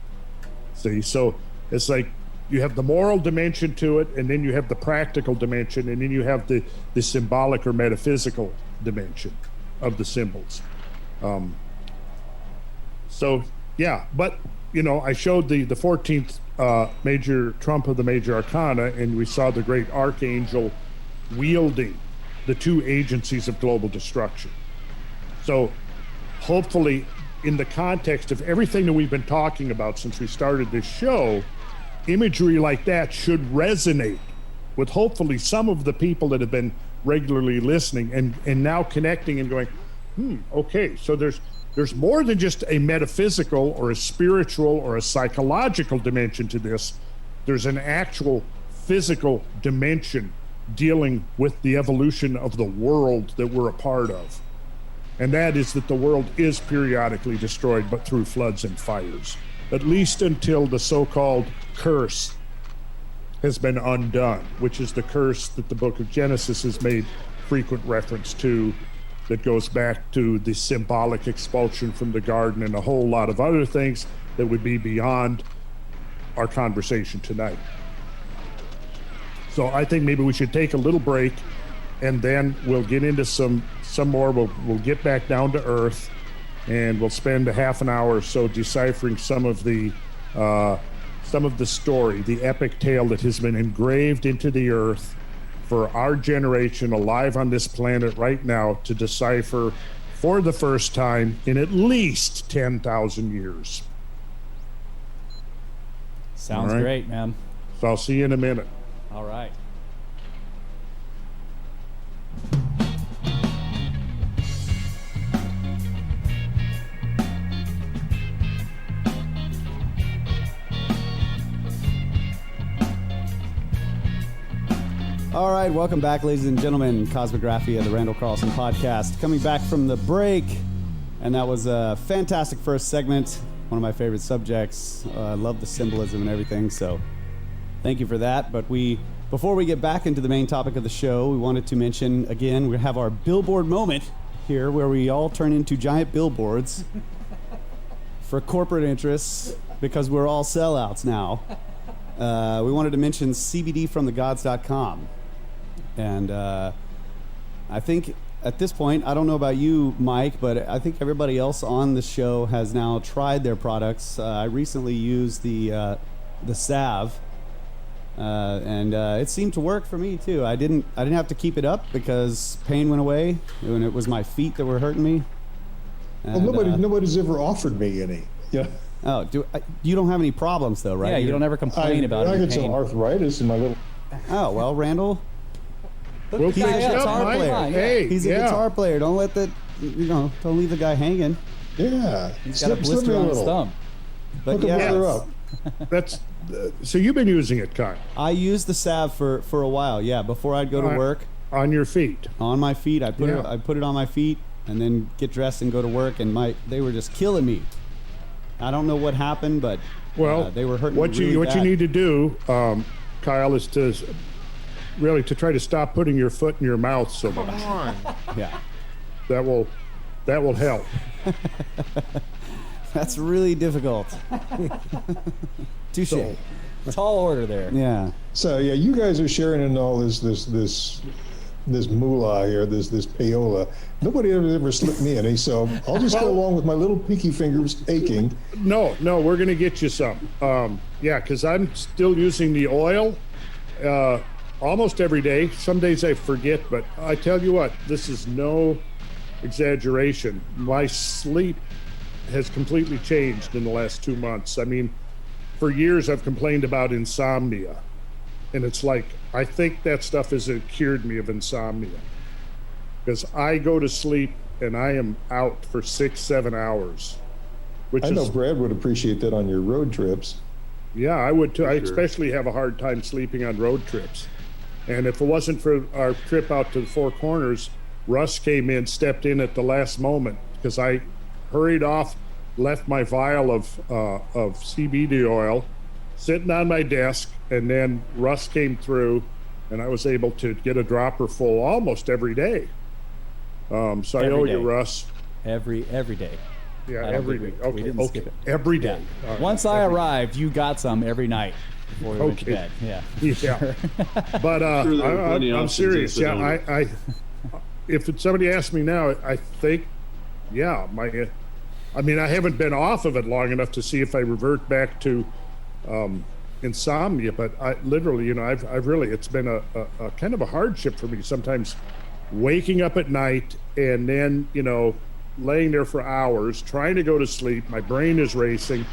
See, so it's like you have the moral dimension to it, and then you have the practical dimension, and then you have the symbolic or metaphysical dimension of the symbols. But I showed the 14th major trump of the major arcana, and we saw the great archangel wielding the two agencies of global destruction. So hopefully, in the context of everything that we've been talking about since we started this show, imagery like that should resonate with hopefully some of the people that have been regularly listening and now connecting and going, okay, so there's more than just a metaphysical or a spiritual or a psychological dimension to this. There's an actual physical dimension dealing with the evolution of the world that we're a part of. And that is that the world is periodically destroyed, but through floods and fires, at least until the so-called curse has been undone, which is the curse that the book of Genesis has made frequent reference to, that goes back to the symbolic expulsion from the garden and a whole lot of other things that would be beyond our conversation tonight. So I think maybe we should take a little break, and then we'll get into some more. We'll get back down to earth, and we'll spend a half an hour or so deciphering some of the story, the epic tale that has been engraved into the earth for our generation alive on this planet right now to decipher for the first time in at least 10,000 years. Sounds right. Great, man. So I'll see you in a minute. All right. All right, welcome back, ladies and gentlemen. Cosmographia, the Randall Carlson podcast, coming back from the break. And that was a fantastic first segment, one of my favorite subjects. I love the symbolism and everything, so thank you for that. But before we get back into the main topic of the show, we wanted to mention, again, we have our billboard moment here where we all turn into giant billboards for corporate interests because we're all sellouts now. We wanted to mention cbdfromthegods.com. And I think at this point, I don't know about you, Mike, but I think everybody else on the show has now tried their products. I recently used the salve, and it seemed to work for me too. I didn't have to keep it up because pain went away, and it was my feet that were hurting me. And, well, nobody's ever offered me any. Yeah. Oh, you don't have any problems though, right? Yeah, you don't ever complain about I it. get some arthritis in my little. Oh well, Randall. We'll He's a fix it up, guitar Mike. player. Hey, He's a guitar player. Don't let that, don't leave the guy hanging. Yeah. He's got a blister on his thumb. But Hook a yeah, brother up. That's so you've been using it, Kai, I used the salve for a while. Yeah, before I'd go to work, on your feet. on my feet. I put Yeah. it on my feet and then get dressed and go to work. And they were just killing me. I don't know what happened, but Well, they were hurting what me really you bad. need to do, Kyle, is to try to stop putting your foot in your mouth so much. Yeah, That will help. that's really difficult. Touche. Tall order there. Yeah. So yeah, you guys are sharing in all this moolah here, this payola. Nobody ever slipped me any, so I'll just go along with my little pinky fingers aching. No, we're going to get you some. Yeah, because I'm still using the oil almost every day. Some days I forget, but I tell you what, this is no exaggeration. My sleep has completely changed in the last 2 months. I mean, for years I've complained about insomnia. And it's like, I think that stuff has cured me of insomnia. Because I go to sleep and I am out for 6-7 hours. Which I know is, Brad would appreciate that on your road trips. yeah, I would too. I Sure. especially have a hard time sleeping on road trips. And if it wasn't for our trip out to the Four Corners, Russ came in, stepped in at the last moment because I hurried off, left my vial of CBD oil sitting on my desk, and then Russ came through, and I was able to get a dropper full almost every day. So I Every owe day. you, Russ. Every day. Yeah, I don't every think day. we didn't Okay, skip it. every day. All right, Once I every- arrived, you got some every night before we went to Okay. bed. Yeah. Yeah, but Sure, there are plenty I'm options serious. in Yeah, Sedona. I if somebody asked me now, I think, yeah, I mean, I haven't been off of it long enough to see if I revert back to insomnia, but I literally, I've really, it's been a kind of a hardship for me sometimes, waking up at night and then, laying there for hours, trying to go to sleep. My brain is racing.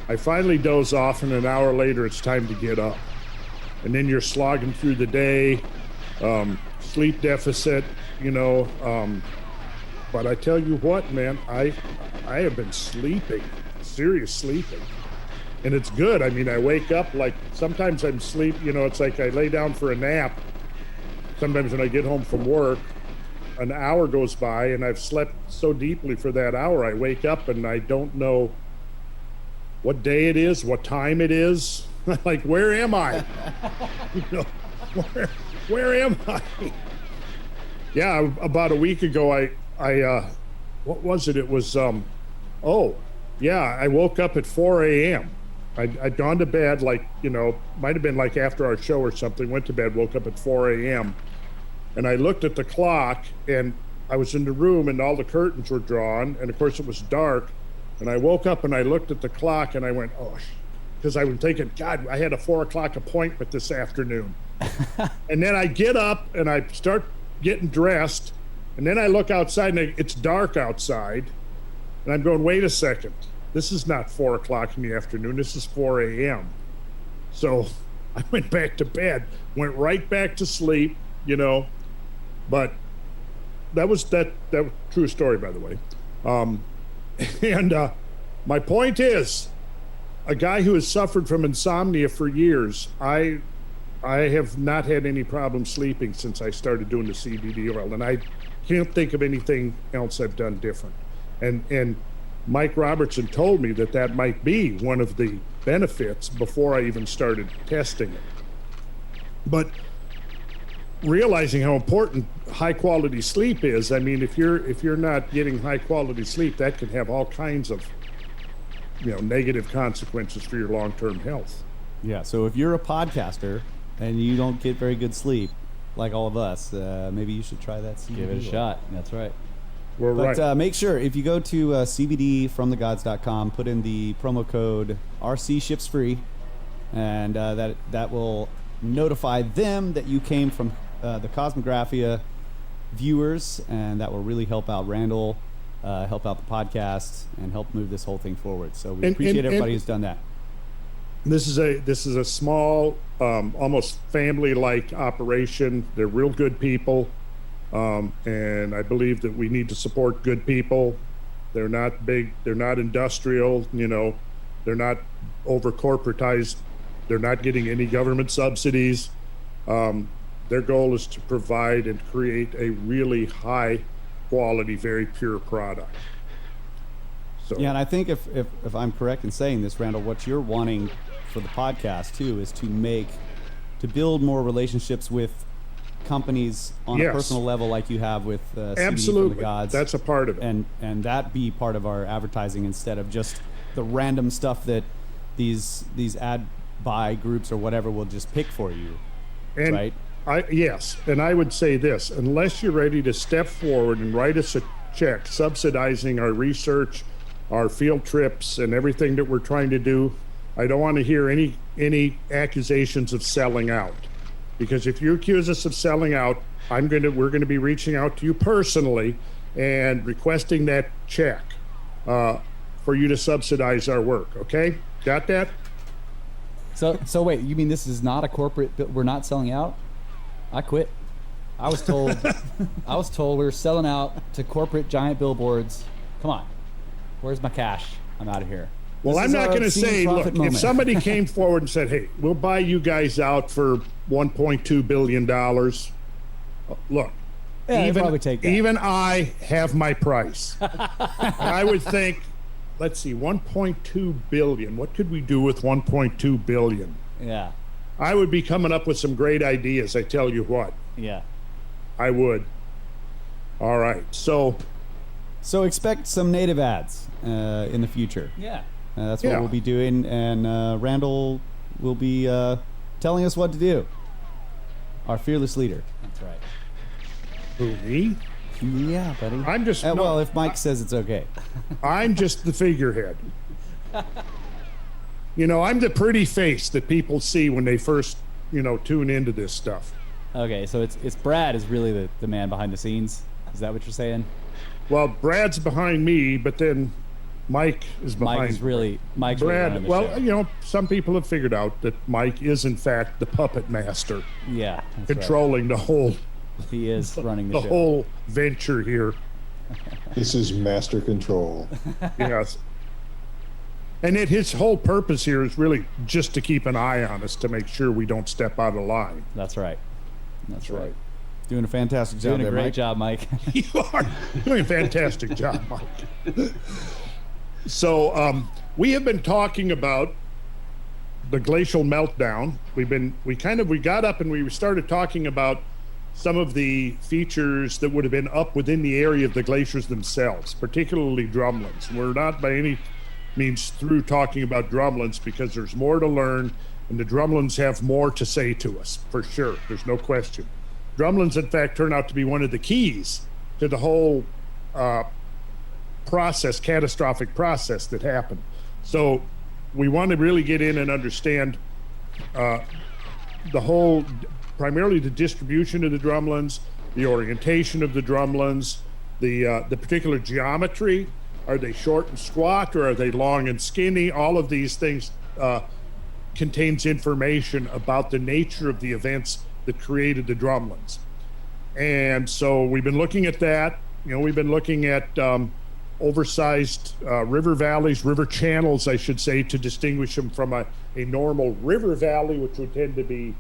I finally doze off, and an hour later, it's time to get up. and then you're slogging through the day, sleep deficit, but I tell you what, man, I have been sleeping, serious sleeping. And it's good. I mean, I wake up, like, sometimes I'm sleep, it's like I lay down for a nap. Sometimes when I get home from work, an hour goes by and I've slept so deeply for that hour, I wake up and I don't know what day it is, what time it is. Like, where am I? Where am I? Yeah, about a week ago, I what was it? It was, I woke up at 4 a.m. I'd gone to bed, like, might have been like after our show or something, went to bed, woke up at 4 a.m. And I looked at the clock, and I was in the room, and all the curtains were drawn, and of course it was dark. And I woke up and I looked at the clock, and I went, oh, because I was thinking, God, I had a 4 o'clock appointment this afternoon. And then I get up and I start getting dressed, and then I look outside, and it's dark outside, and I'm going, wait a second. This is not 4 o'clock in the afternoon. This is 4 a.m. So I went back to bed, went right back to sleep, But that was true story, by the way. And my point is, a guy who has suffered from insomnia for years, I have not had any problem sleeping since I started doing the CBD oil, and I can't think of anything else I've done different. And Mike Robertson told me that might be one of the benefits before I even started testing it. But realizing how important high quality sleep is, I mean, if you're not getting high quality sleep, that can have all kinds of negative consequences for your long-term health. Yeah, so if you're a podcaster and you don't get very good sleep, like all of us, maybe you should try that CBD. Give it a shot. That's right. But make sure, if you go to cbdfromthegods.com, put in the promo code RC ships free, and that will notify them that you came from the Cosmographia viewers, and that will really help out Randall, help out the podcast, and help move this whole thing forward. So we appreciate everybody who's done that. This is a small, almost family-like operation. They're real good people, and I believe that we need to support good people. They're not big. They're not industrial. They're not over corporatized. They're not getting any government subsidies. Their goal is to provide and create a really high quality, very pure product. So, yeah, and I think if I'm correct in saying this, Randall, what you're wanting for the podcast too is to build more relationships with companies on a personal level, like you have with CBD absolutely from the Gods. That's a part of it, and that be part of our advertising instead of just the random stuff that these ad buy groups or whatever will just pick for you, right? Yes, and I would say this: unless you're ready to step forward and write us a check subsidizing our research, our field trips, and everything that we're trying to do, I don't want to hear any accusations of selling out. Because if you accuse us of selling out, we're gonna be reaching out to you personally and requesting that check for you to subsidize our work. Okay, got that? So wait, you mean this is not a corporate? We're not selling out? I quit. I was told we were selling out to corporate giant billboards. Come on, where's my cash? I'm out of here. Well, I'm not going to say, look, if somebody came forward and said, hey, we'll buy you guys out for $1.2 billion, look, even I have my price. And I would think, let's see, 1.2 billion. What could we do with 1.2 billion? Yeah. I would be coming up with some great ideas, I tell you what. Yeah. I would. All right. So expect some native ads in the future. Yeah. That's what we'll be doing, and Randall will be telling us what to do. Our fearless leader. That's right. Who, me? Yeah, buddy. I'm just well, if Mike says it's okay. I'm just the figurehead. I'm the pretty face that people see when they first, tune into this stuff. Okay, so it's Brad is really the man behind the scenes. Is that what you're saying? Well, Brad's behind me, but then Mike is behind. Mike's Brad. really Well, some people have figured out that Mike is in fact the puppet master. Yeah, controlling the whole. He is running the show. Whole venture here. This is master control. Yes. And his whole purpose here is really just to keep an eye on us to make sure we don't step out of line. That's right. That's right. Doing a fantastic job. Doing a great job, Mike. You are doing a fantastic job, Mike. So we have been talking about the glacial meltdown. We got up and we started talking about some of the features that would have been up within the area of the glaciers themselves, particularly drumlins. We're not by any means through talking about drumlins because there's more to learn, and the drumlins have more to say to us, for sure. There's no question. Drumlins, in fact, turn out to be one of the keys to the whole catastrophic process that happened. So we want to really get in and understand primarily the distribution of the drumlins, the orientation of the drumlins, the particular geometry. Are they short and squat, or are they long and skinny? All of these things contains information about the nature of the events that created the drumlins. And so we've been looking at that. We've been looking at oversized river valleys, river channels, I should say, to distinguish them from a normal river valley, which would tend to be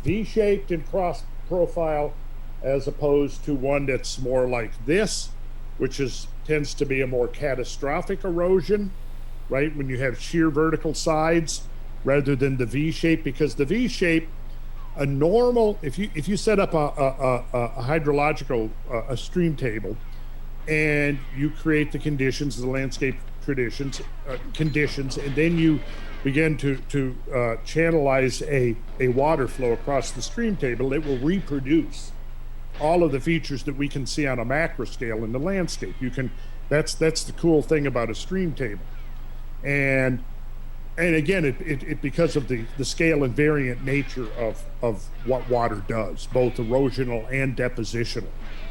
V-shaped in cross profile, as opposed to one that's more like this, which tends to be a more catastrophic erosion, right? When you have sheer vertical sides rather than the V-shape, because the V-shape, a normal, if you set up a hydrological a stream table, and you create the conditions, the landscape conditions, and then you begin to channelize a water flow across the stream table, it will reproduce all of the features that we can see on a macro scale in the landscape. That's the cool thing about a stream table. And again, it because of the scale and variant nature of what water does, both erosional and depositional,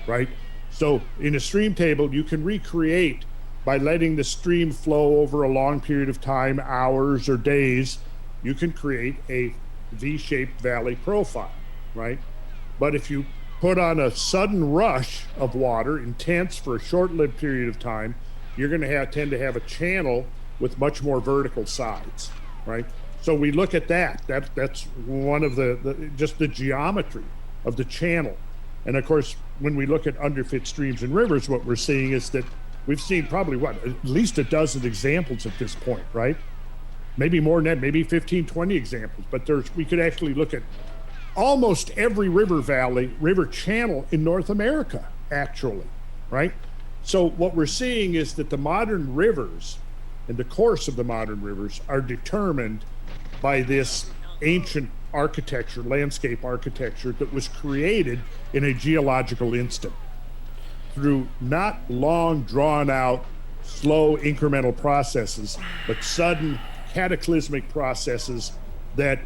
right? So in a stream table, you can recreate by letting the stream flow over a long period of time, hours or days. You can create a V-shaped valley profile, right? But if you put on a sudden rush of water, intense for a short-lived period of time, you're going to tend to have a channel with much more vertical sides, right? So we look at that. That's one of just the geometry of the channel. And of course, when we look at underfit streams and rivers, what we're seeing is that we've seen probably at least a dozen examples at this point, right? Maybe more than that, maybe 15, 20 examples. But we could actually look at almost every river valley, river channel in North America, actually, right? So what we're seeing is that the modern rivers and the course of the modern rivers are determined by this ancient architecture, landscape architecture that was created in a geological instant through not long drawn out, slow incremental processes, but sudden cataclysmic processes that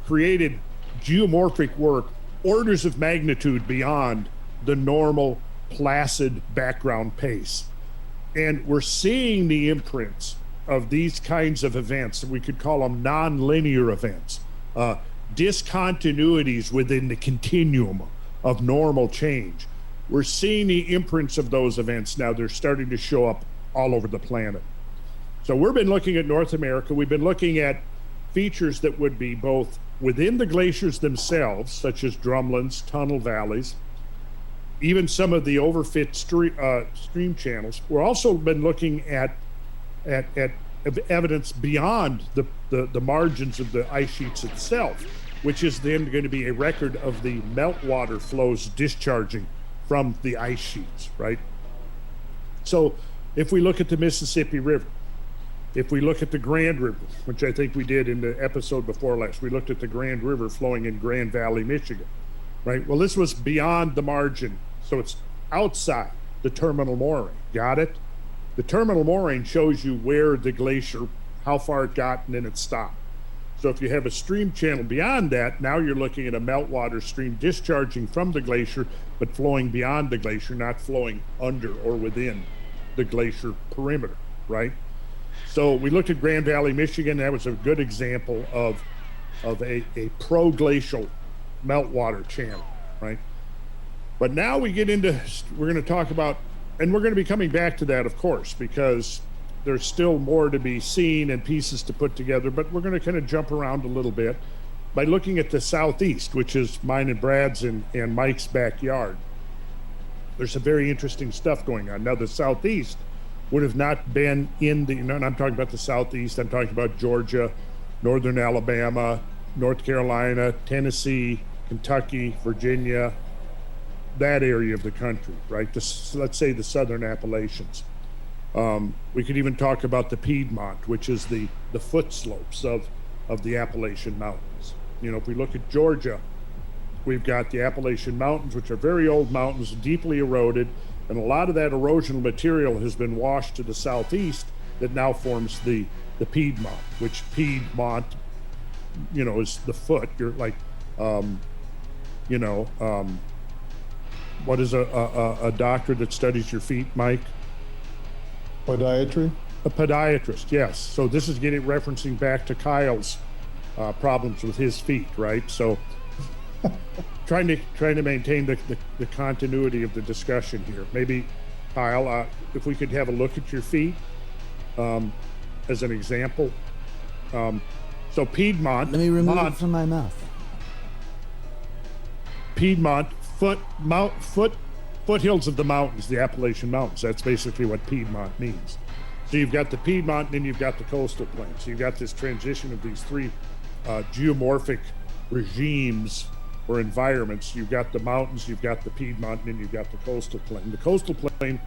created geomorphic work orders of magnitude beyond the normal placid background pace. And we're seeing the imprints of these kinds of events, we could call them non-linear events, discontinuities within the continuum of normal change. We're seeing the imprints of those events now. They're starting to show up all over the planet. So we've been looking at North America. We've been looking at features that would be both within the glaciers themselves, such as drumlins, tunnel valleys, even some of the overfit stream channels. We've also been looking at evidence beyond the margins of the ice sheets itself, which is then going to be a record of the meltwater flows discharging from the ice sheets, right? So if we look at the Mississippi River, if we look at the Grand River, which I think we did in the episode before last, we looked at the Grand River flowing in Grand Valley, Michigan, right? Well, this was beyond the margin, so it's outside the terminal moraine. Got it? The terminal moraine shows you where the glacier, how far it got, and then it stopped. So if you have a stream channel beyond that, now you're looking at a meltwater stream discharging from the glacier, but flowing beyond the glacier, not flowing under or within the glacier perimeter, right? So we looked at Grand Valley, Michigan. That was a good example of a pro-glacial meltwater channel, right? But now we're going to talk about, and we're going to be coming back to that, of course, because there's still more to be seen and pieces to put together, but we're going to kind of jump around a little bit by looking at the southeast, which is mine and Brad's and Mike's backyard. There's some very interesting stuff going on. Now, the southeast would have not been in the, and I'm talking about the southeast, I'm talking about Georgia, northern Alabama, North Carolina, Tennessee, Kentucky, Virginia, that area of the country, right? Let's say the southern Appalachians. We could even talk about the Piedmont, which is the foot slopes of the Appalachian Mountains. You know, if we look at Georgia, we've got the Appalachian Mountains, which are very old mountains, deeply eroded, and a lot of that erosional material has been washed to the southeast that now forms the Piedmont, which Piedmont, you know, is the foot. You're like, what is a doctor that studies your feet, Mike? Podiatry? A podiatrist, yes. So this is referencing back to Kyle's problems with his feet, right? So trying to maintain the continuity of the discussion here. Maybe, Kyle, if we could have a look at your feet as an example. So Piedmont. Let me remove it from my mouth. Piedmont, foothills of the mountains, the Appalachian Mountains. That's basically what Piedmont means. So you've got the Piedmont, and then you've got the coastal plain. So you've got this transition of these three geomorphic regimes or environments. You've got the mountains, you've got the Piedmont, and then you've got the coastal plain. The coastal plain